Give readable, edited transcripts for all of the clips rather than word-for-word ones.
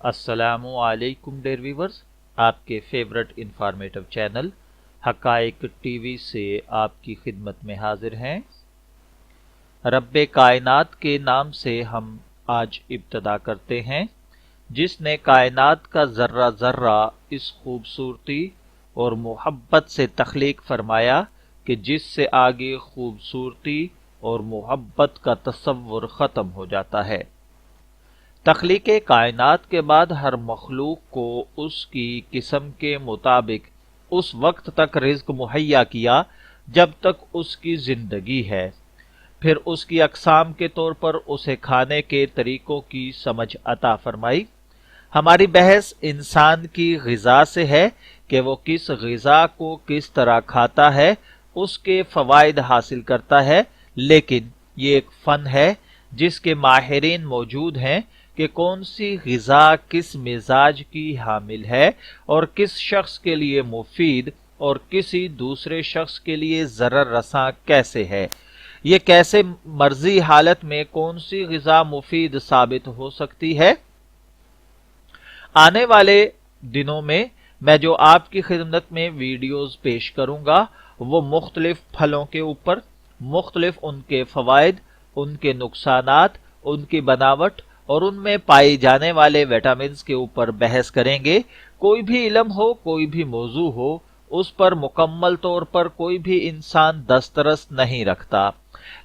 السلام علیکم dear viewers, آپ کے فیورٹ انفارمیٹو چینل حقائق ٹی وی سے آپ کی خدمت میں حاضر ہیں۔ رب کائنات کے نام سے ہم آج ابتدا کرتے ہیں، جس نے کائنات کا ذرہ ذرہ اس خوبصورتی اور محبت سے تخلیق فرمایا کہ جس سے آگے خوبصورتی اور محبت کا تصور ختم ہو جاتا ہے۔ تخلیق کائنات کے بعد ہر مخلوق کو اس کی قسم کے مطابق اس وقت تک رزق مہیا کیا جب تک اس کی زندگی ہے، پھر اس کی اقسام کے طور پر اسے کھانے کے طریقوں کی سمجھ عطا فرمائی۔ ہماری بحث انسان کی غذا سے ہے کہ وہ کس غذا کو کس طرح کھاتا ہے، اس کے فوائد حاصل کرتا ہے، لیکن یہ ایک فن ہے جس کے ماہرین موجود ہیں کہ کون سی غذا کس مزاج کی حامل ہے اور کس شخص کے لیے مفید اور کسی دوسرے شخص کے لیے ضرر رساں کیسے ہے، یہ کیسے مرضی حالت میں کون سی غذا مفید ثابت ہو سکتی ہے۔ آنے والے دنوں میں جو آپ کی خدمت میں ویڈیوز پیش کروں گا وہ مختلف پھلوں کے اوپر، مختلف ان کے فوائد، ان کے نقصانات، ان کی بناوٹ اور ان میں پائے جانے والے وٹامنز کے اوپر بحث کریں گے۔ کوئی بھی علم ہو، کوئی بھی موضوع ہو، اس پر مکمل طور پر کوئی بھی انسان دسترس نہیں رکھتا،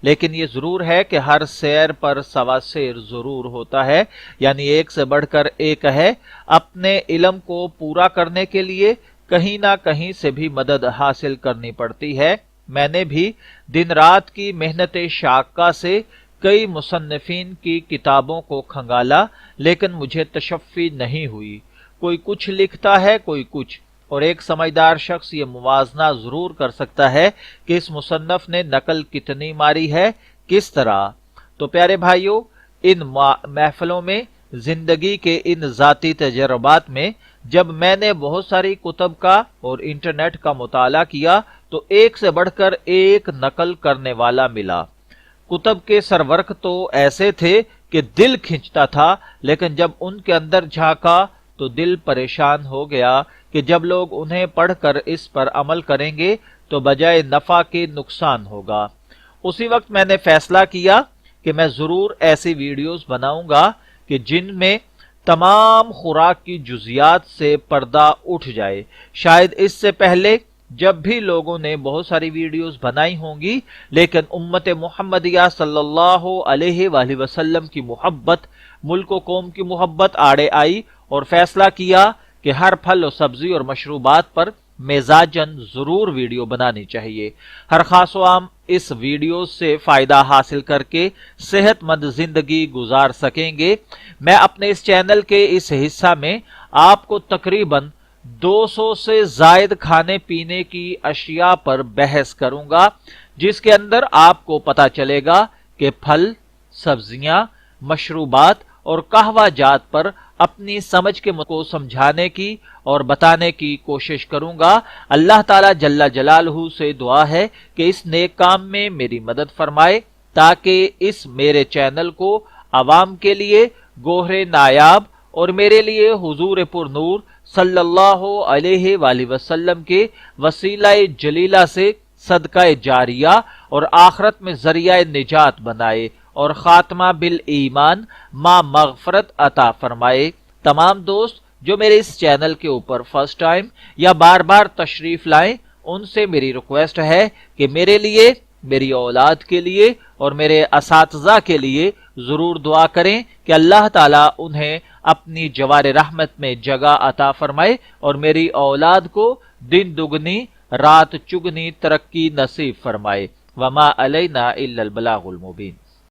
لیکن یہ ضرور ہے کہ ہر سیر پر سوا سیر ضرور ہوتا ہے، یعنی ایک سے بڑھ کر ایک ہے۔ اپنے علم کو پورا کرنے کے لیے کہیں نہ کہیں سے بھی مدد حاصل کرنی پڑتی ہے۔ میں نے بھی دن رات کی محنت شاقہ سے کئی مصنفین کی کتابوں کو کھنگالا، لیکن مجھے تشفی نہیں ہوئی۔ کوئی کچھ لکھتا ہے، کوئی کچھ، اور ایک سمجھدار شخص یہ موازنہ ضرور کر سکتا ہے کہ اس مصنف نے نقل کتنی ماری ہے، کس طرح۔ تو پیارے بھائیوں، ان محفلوں میں، زندگی کے ان ذاتی تجربات میں، جب میں نے بہت ساری کتب کا اور انٹرنیٹ کا مطالعہ کیا تو ایک سے بڑھ کر ایک نقل کرنے والا ملا۔ کتب کے سرورق تو ایسے تھے کہ دل کھنچتا تھا، لیکن جب ان کے اندر جھانکا تو دل پریشان ہو گیا کہ جب لوگ انہیں پڑھ کر اس پر عمل کریں گے تو بجائے نفع کے نقصان ہوگا۔ اسی وقت میں نے فیصلہ کیا کہ میں ضرور ایسی ویڈیوز بناؤں گا کہ جن میں تمام خوراک کی جزیات سے پردہ اٹھ جائے۔ شاید اس سے پہلے جب بھی لوگوں نے بہت ساری ویڈیوز بنائی ہوں گی، لیکن امت محمدیہ صلی اللہ علیہ وآلہ وسلم کی محبت، ملک و قوم کی محبت آڑے آئی اور فیصلہ کیا کہ ہر پھل و سبزی اور مشروبات پر مزاجن ضرور ویڈیو بنانی چاہیے۔ ہر خاص و عام اس ویڈیو سے فائدہ حاصل کر کے صحت مند زندگی گزار سکیں گے۔ میں اپنے اس چینل کے اس حصہ میں آپ کو تقریباً 200 سے زائد کھانے پینے کی اشیاء پر بحث کروں گا، جس کے اندر آپ کو پتا چلے گا کہ پھل، سبزیاں، مشروبات اور قہوہ جات پر اپنی سمجھ کے کو سمجھانے کی اور بتانے کی کوشش کروں گا۔ اللہ تعالی جل جلالہ سے دعا ہے کہ اس نیک کام میں میری مدد فرمائے، تاکہ اس میرے چینل کو عوام کے لیے گوہر نایاب اور میرے لیے حضور پر نور صلی اللہ علیہ وآلہ وسلم کے وسیلہ جلیلہ سے صدقہ جاریہ اور آخرت میں ذریعہ نجات بنائے اور خاتمہ بالایمان ما مغفرت عطا فرمائے۔ تمام دوست جو میرے اس چینل کے اوپر فرسٹ ٹائم یا بار بار تشریف لائیں، ان سے میری ریکویسٹ ہے کہ میرے لیے، میری اولاد کے لیے اور میرے اساتذہ کے لیے ضرور دعا کریں کہ اللہ تعالیٰ انہیں اپنی جوار رحمت میں جگہ عطا فرمائے اور میری اولاد کو دن دگنی رات چگنی ترقی نصیب فرمائے۔ وما علینا الا البلاغ المبین۔